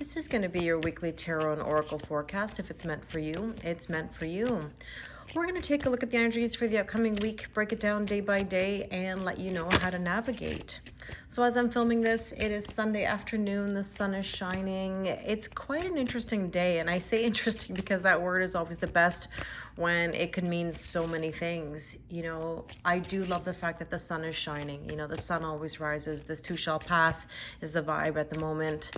This is going to be your weekly tarot and oracle forecast. If it's meant for you, it's meant for you. We're going to take a look at the energies for the upcoming week, break it down day by day, and let you know how to navigate. So as I'm filming this, it is Sunday afternoon. The sun is shining. It's quite an interesting day, and I say interesting because that word is always the best when it could mean so many things. You know, I do love the fact that the sun is shining. You know, the sun always rises. This too shall pass is the vibe at the moment.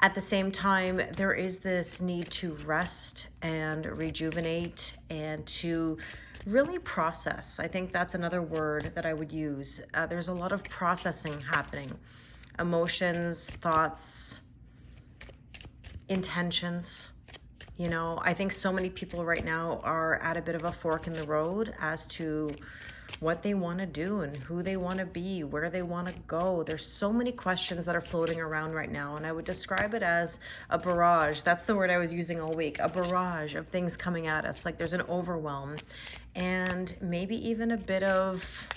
At the same time, there is this need to rest and rejuvenate and to really process. I think that's another word that I would use. There's a lot of processing happening. Emotions, thoughts, intentions. You know, I think so many people right now are at a bit of a fork in the road as to what they want to do and who they want to be, where they want to go. There's so many questions that are floating around right now, and I would describe it as a barrage. That's the word I was using all week, a barrage of things coming at us. Like there's an overwhelm and maybe even a bit of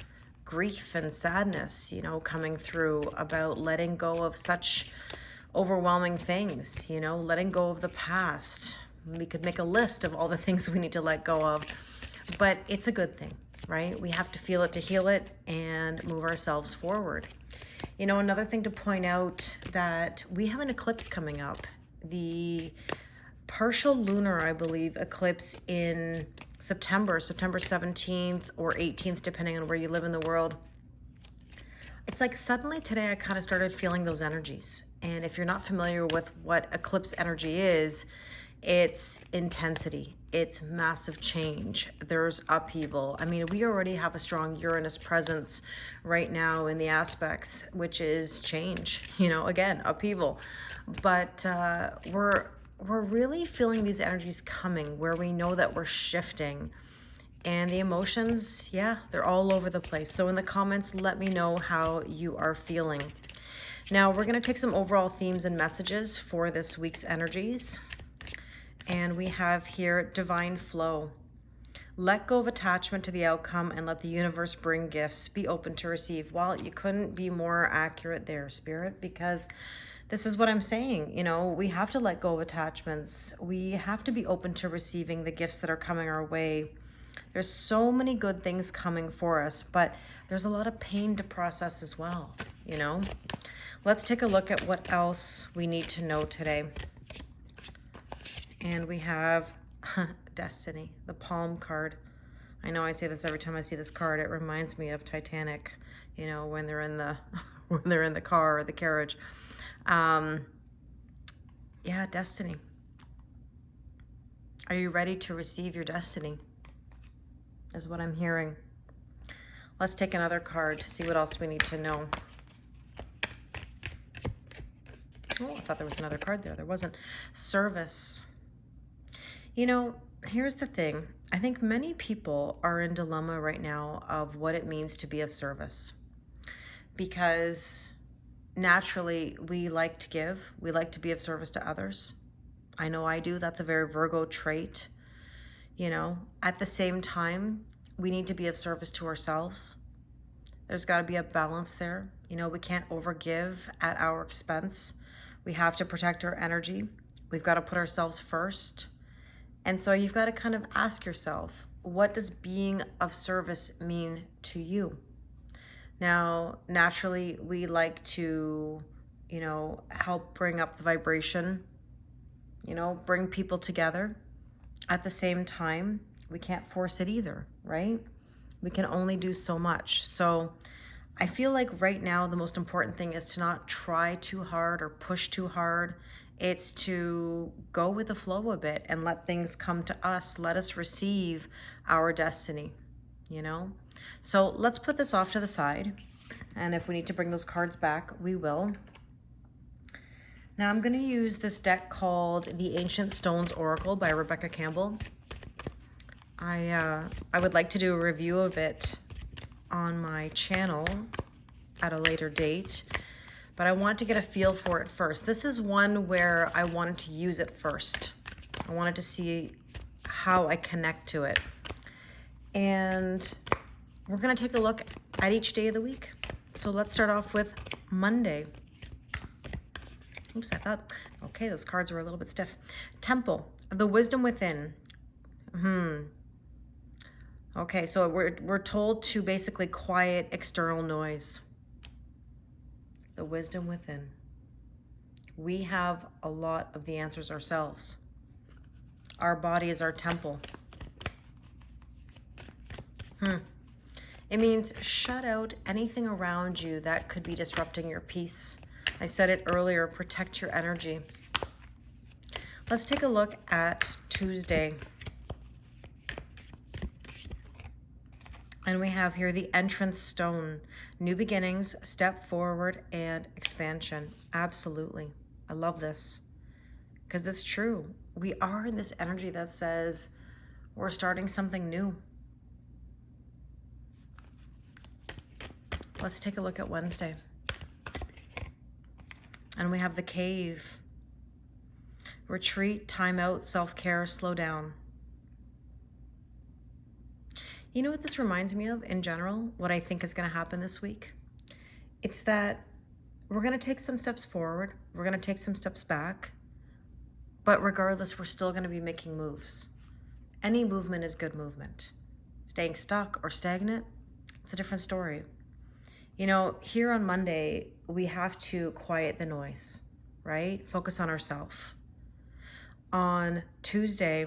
grief and sadness, you know, coming through about letting go of such overwhelming things, you know, letting go of the past. We could make a list of all the things we need to let go of, but it's a good thing, right? We have to feel it to heal it and move ourselves forward. You know, another thing to point out that we have an eclipse coming up. The partial lunar, I believe, eclipse in September 17th or 18th, depending on where you live in the world. It's like suddenly today I kind of started feeling those energies. And if you're not familiar with what eclipse energy is, it's intensity. It's massive change. There's upheaval. I mean, we already have a strong Uranus presence right now in the aspects, which is change, you know, again, upheaval. But we're really feeling these energies coming where we know that we're shifting. And the emotions, yeah, they're all over the place. So in the comments, let me know how you are feeling. Now, we're going to take some overall themes and messages for this week's energies. And we have here divine flow. Let go of attachment to the outcome and let the universe bring gifts. Be open to receive. Well, you couldn't be more accurate there, Spirit, because this is what I'm saying. You know, we have to let go of attachments. We have to be open to receiving the gifts that are coming our way. There's so many good things coming for us, but there's a lot of pain to process as well, you know? Let's take a look at what else we need to know today. And we have Destiny, the Palm card. I know I say this every time I see this card. It reminds me of Titanic, you know, when they're in the when they're in the car or the carriage. Yeah, Destiny. Are you ready to receive your destiny? Is what I'm hearing. Let's take another card, see what else we need to know. Oh, I thought there was another card there. There wasn't. Service. You know, here's the thing. I think many people are in dilemma right now of what it means to be of service. Because naturally, we like to give. We like to be of service to others. I know I do. That's a very Virgo trait. You know, at the same time, we need to be of service to ourselves. There's got to be a balance there. You know, we can't overgive at our expense. We have to protect our energy. We've got to put ourselves first. And so you've got to kind of ask yourself, what does being of service mean to you? Now, naturally, we like to, you know, help bring up the vibration, you know, bring people together. At the same time, we can't force it either, right? We can only do so much. So I feel like right now, the most important thing is to not try too hard or push too hard. It's to go with the flow a bit and let things come to us. Let us receive our destiny, you know? So let's put this off to the side. And if we need to bring those cards back, we will. Now I'm going to use this deck called The Ancient Stones Oracle by Rebecca Campbell. I would like to do a review of it on my channel at a later date, but I want to get a feel for it first. This is one where I wanted to use it first. I wanted to see how I connect to it. And we're going to take a look at each day of the week. So let's start off with Monday. Oops, I thought, okay, those cards were a little bit stiff. Temple, the wisdom within. Okay, so we're told to basically quiet external noise. The wisdom within. We have a lot of the answers ourselves. Our body is our temple. It means shut out anything around you that could be disrupting your peace. I said it earlier, protect your energy. Let's take a look at Tuesday. And we have here the entrance stone, new beginnings, step forward, and expansion. Absolutely. I love this because it's true. We are in this energy that says we're starting something new. Let's take a look at Wednesday. And we have the cave. Retreat, time out, self-care, slow down. You know what this reminds me of in general, what I think is going to happen this week? It's that we're going to take some steps forward, we're going to take some steps back, but regardless, we're still going to be making moves. Any movement is good movement. Staying stuck or stagnant, it's a different story. You know, here on Monday, we have to quiet the noise, right? Focus on ourselves. On Tuesday,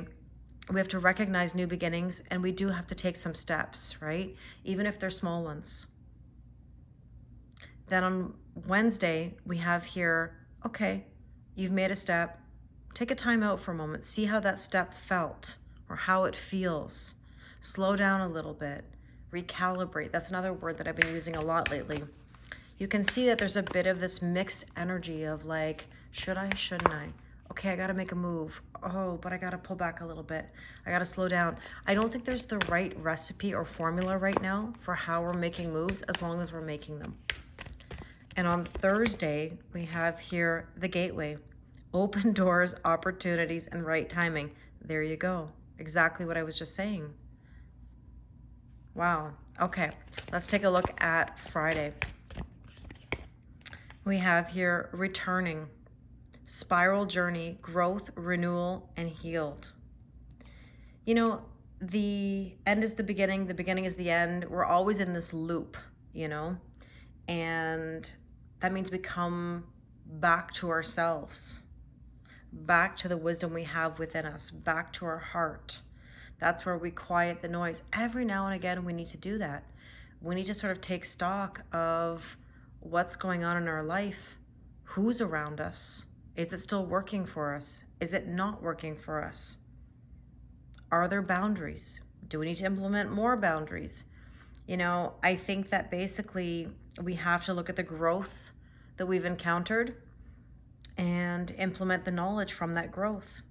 we have to recognize new beginnings, and we do have to take some steps, right? Even if they're small ones. Then on Wednesday, we have here, okay, you've made a step. Take a time out for a moment. See how that step felt or how it feels. Slow down a little bit. Recalibrate. That's another word that I've been using a lot lately. You can see that there's a bit of this mixed energy of like, should I, shouldn't I? Okay, I got to make a move. Oh, but I got to pull back a little bit. I got to slow down. I don't think there's the right recipe or formula right now for how we're making moves as long as we're making them. And on Thursday, we have here the gateway. Open doors, opportunities, and right timing. There you go. Exactly what I was just saying. Wow. Okay, let's take a look at Friday. We have here returning. Spiral journey, growth, renewal, and healed. You know, the end is the beginning is the end. We're always in this loop, you know, and that means we come back to ourselves, back to the wisdom we have within us, back to our heart. That's where we quiet the noise. Every now and again, we need to do that. We need to sort of take stock of what's going on in our life, who's around us. Is it still working for us? Is it not working for us? Are there boundaries? Do we need to implement more boundaries? You know, I think that basically we have to look at the growth that we've encountered and implement the knowledge from that growth.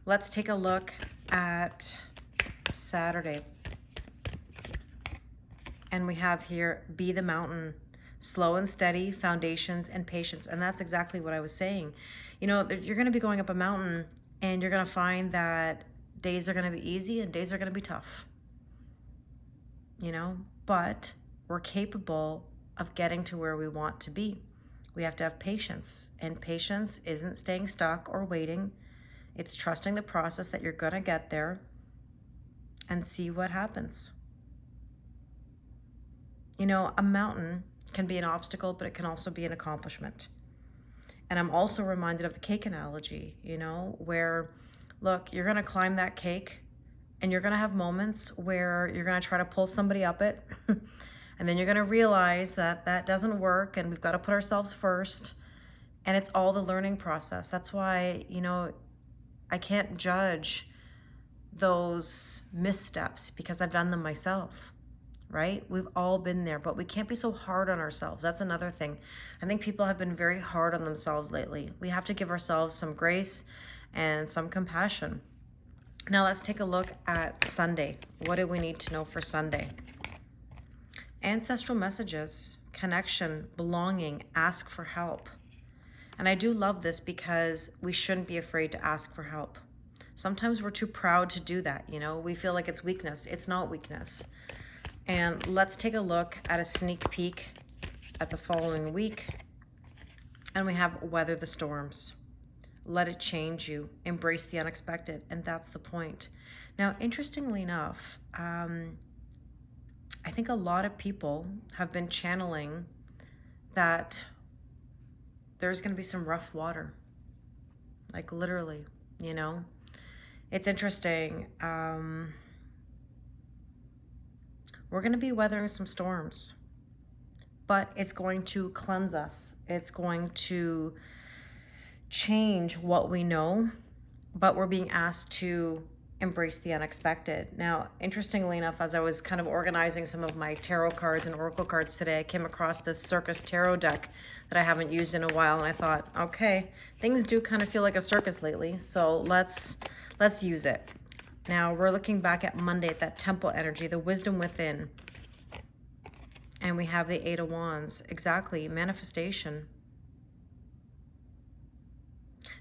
Let's take a look at Saturday. And we have here, be the mountain. Slow and steady, foundations, and patience. And that's exactly what I was saying. You know, you're going to be going up a mountain and you're going to find that days are going to be easy and days are going to be tough. You know, but we're capable of getting to where we want to be. We have to have patience. And patience isn't staying stuck or waiting. It's trusting the process that you're going to get there and see what happens. You know, a mountain can be an obstacle, but it can also be an accomplishment. And I'm also reminded of the cake analogy, you know, where, look, you're going to climb that cake and you're going to have moments where you're going to try to pull somebody up it. And then you're going to realize that that doesn't work and we've got to put ourselves first. And it's all the learning process. That's why, you know, I can't judge those missteps because I've done them myself. Right? We've all been there, but we can't be so hard on ourselves. That's another thing. I think people have been very hard on themselves lately. We have to give ourselves some grace and some compassion. Now let's take a look at Sunday. What do we need to know for Sunday? Ancestral messages, connection, belonging, ask for help. And I do love this because we shouldn't be afraid to ask for help. Sometimes we're too proud to do that, you know? We feel like it's weakness. It's not weakness. And let's take a look at a sneak peek at the following week. And we have weather the storms. Let it change you. Embrace the unexpected. And that's the point. Now, interestingly enough, I think a lot of people have been channeling that there's going to be some rough water. Like literally, you know. It's interesting. We're going to be weathering some storms. But it's going to cleanse us. It's going to change what we know. But we're being asked to embrace the unexpected. Now, interestingly enough, as I was kind of organizing some of my tarot cards and oracle cards today, I came across this Circus tarot deck that I haven't used in a while, and I thought, okay, things do kind of feel like a circus lately, so let's use it. Now, we're looking back at Monday at that temple energy, the wisdom within, and we have the Eight of Wands. Exactly, manifestation.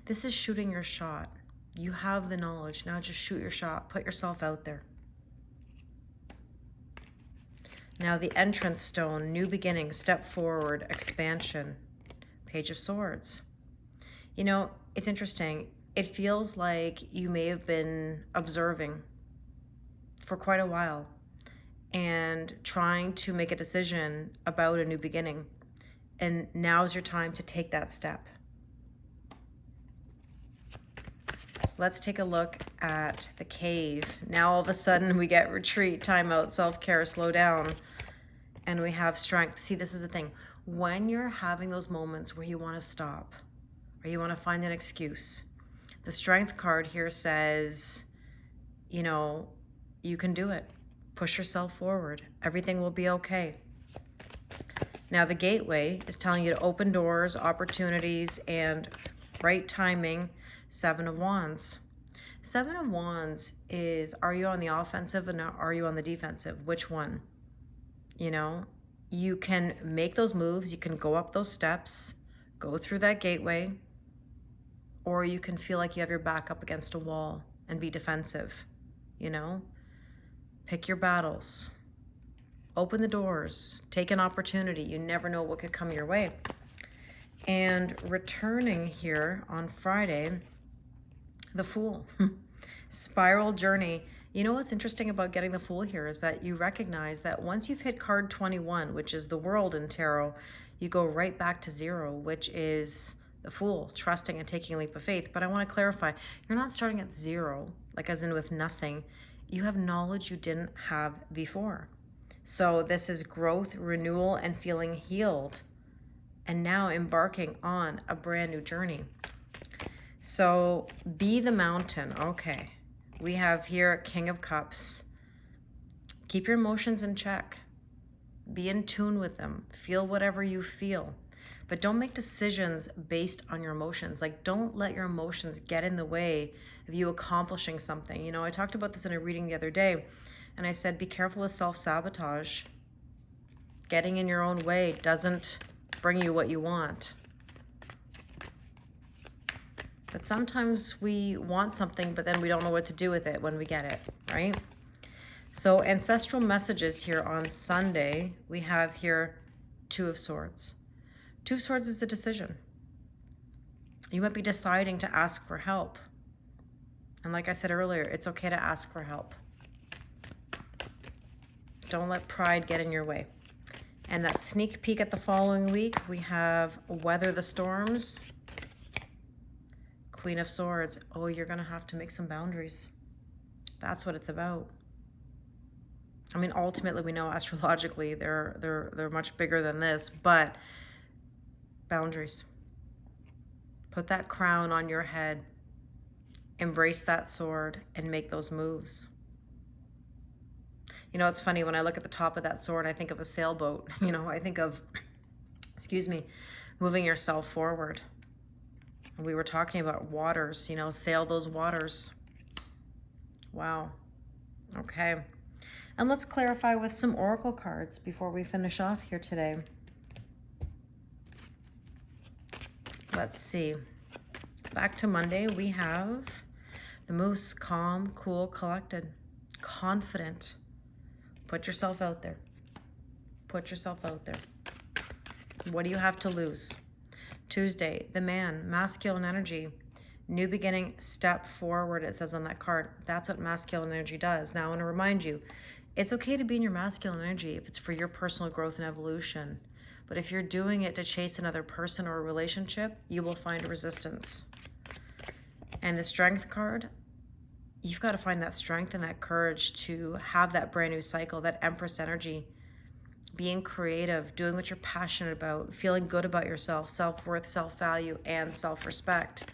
This is shooting your shot. You have the knowledge. Now just shoot your shot. Put yourself out there. Now the entrance stone, new beginning, step forward, expansion, Page of Swords. You know, it's interesting. It feels like you may have been observing for quite a while and trying to make a decision about a new beginning. And now's your time to take that step. Let's take a look at the cave. Now all of a sudden we get retreat, timeout, self-care, slow down, and we have strength. See, this is the thing. When you're having those moments where you want to stop or you want to find an excuse, the strength card here says, you know, you can do it. Push yourself forward. Everything will be okay. Now the gateway is telling you to open doors, opportunities, and right timing. Seven of Wands. Seven of Wands is, are you on the offensive and are you on the defensive? Which one? You know, you can make those moves. You can go up those steps, go through that gateway, or you can feel like you have your back up against a wall and be defensive, you know? Pick your battles. Open the doors. Take an opportunity. You never know what could come your way. And returning here on Friday, the Fool. Spiral journey. You know what's interesting about getting the Fool here is that you recognize that once you've hit card 21, which is the World in tarot, you go right back to 0, which is the Fool, trusting and taking a leap of faith. But I want to clarify, you're not starting at 0, like as in with nothing. You have knowledge you didn't have before. So this is growth, renewal, and feeling healed. And now embarking on a brand new journey. So be the mountain. Okay. We have here King of Cups. Keep your emotions in check. Be in tune with them. Feel whatever you feel. But don't make decisions based on your emotions. Like, don't let your emotions get in the way of you accomplishing something. You know, I talked about this in a reading the other day, and I said, be careful with self-sabotage. Getting in your own way doesn't bring you what you want. But sometimes we want something, but then we don't know what to do with it when we get it, right? So ancestral messages here on Sunday, we have here Two of Swords. Two of Swords is a decision. You might be deciding to ask for help. And like I said earlier, it's okay to ask for help. Don't let pride get in your way. And that sneak peek at the following week, we have Weather the Storms. Queen of Swords. Oh, you're going to have to make some boundaries. That's what it's about. I mean, ultimately, we know astrologically they're much bigger than this, but boundaries. Put that crown on your head. Embrace that sword and make those moves. You know, it's funny, when I look at the top of that sword, I think of a sailboat. You know, I think of, excuse me, moving yourself forward. We were talking about waters, you know, sail those waters. Wow. Okay. And let's clarify with some oracle cards before we finish off here today. Let's see. Back to Monday, we have the Moose, calm, cool, collected, confident. Put yourself out there. Put yourself out there. What do you have to lose? Tuesday, the man, masculine energy, new beginning, step forward, it says on that card. That's what masculine energy does. Now, I want to remind you, it's okay to be in your masculine energy if it's for your personal growth and evolution. But if you're doing it to chase another person or a relationship, you will find resistance. And the strength card, you've got to find that strength and that courage to have that brand new cycle, that Empress energy, being creative, doing what you're passionate about, feeling good about yourself, self-worth, self-value, and self-respect.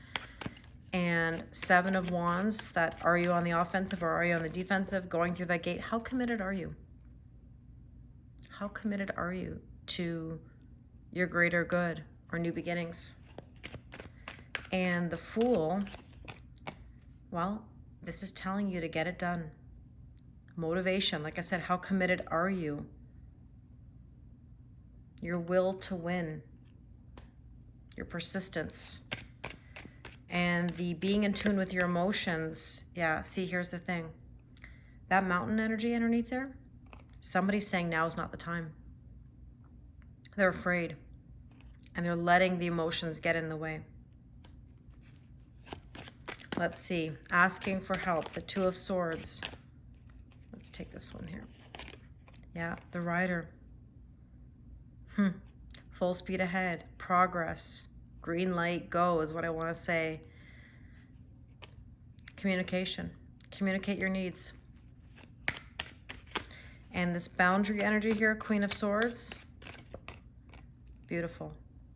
And Seven of Wands, that are you on the offensive or are you on the defensive, going through that gate? How committed are you? How committed are you to your greater good or new beginnings? And the Fool, well, this is telling you to get it done. Motivation, like I said, how committed are you? Your will to win, your persistence, and the being in tune with your emotions. Yeah, see, here's the thing. That mountain energy underneath there, somebody's saying now is not the time. They're afraid, and they're letting the emotions get in the way. Let's see, asking for help, the Two of Swords. Let's take this one here. Yeah, the Rider. Full speed ahead, progress, green light, go is what I want to say. Communication, communicate your needs. And this boundary energy here, Queen of Swords, beautiful.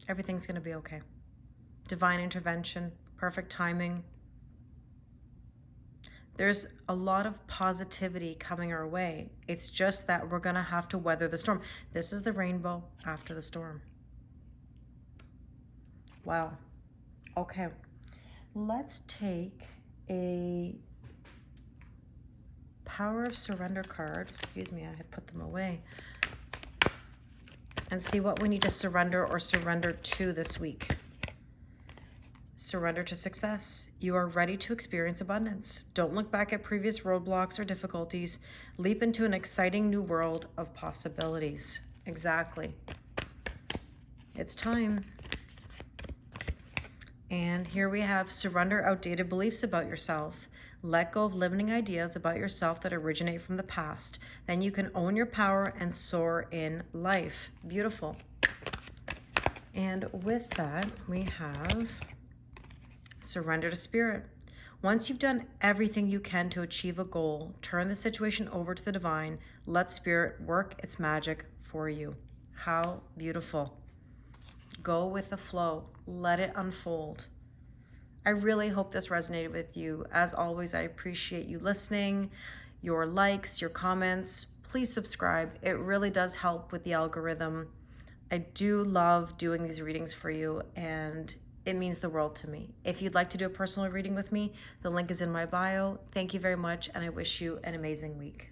Everything's going to be okay. Divine intervention, perfect timing. There's a lot of positivity coming our way. It's just that we're going to have to weather the storm. This is the rainbow after the storm. Wow. Okay. Let's take a Power of Surrender card. Excuse me, I had put them away. And see what we need to surrender or surrender to this week. Surrender to success. You are ready to experience abundance. Don't look back at previous roadblocks or difficulties. Leap into an exciting new world of possibilities. Exactly. It's time. And here we have surrender outdated beliefs about yourself. Let go of limiting ideas about yourself that originate from the past. Then you can own your power and soar in life. Beautiful. And with that, we have surrender to spirit. Once you've done everything you can to achieve a goal, turn the situation over to the divine. Let spirit work its magic for you. How beautiful. Go with the flow. Let it unfold. I really hope this resonated with you. As always, I appreciate you listening, your likes, your comments. Please subscribe. It really does help with the algorithm. I do love doing these readings for you, and it means the world to me. If you'd like to do a personal reading with me, the link is in my bio. Thank you very much, and I wish you an amazing week.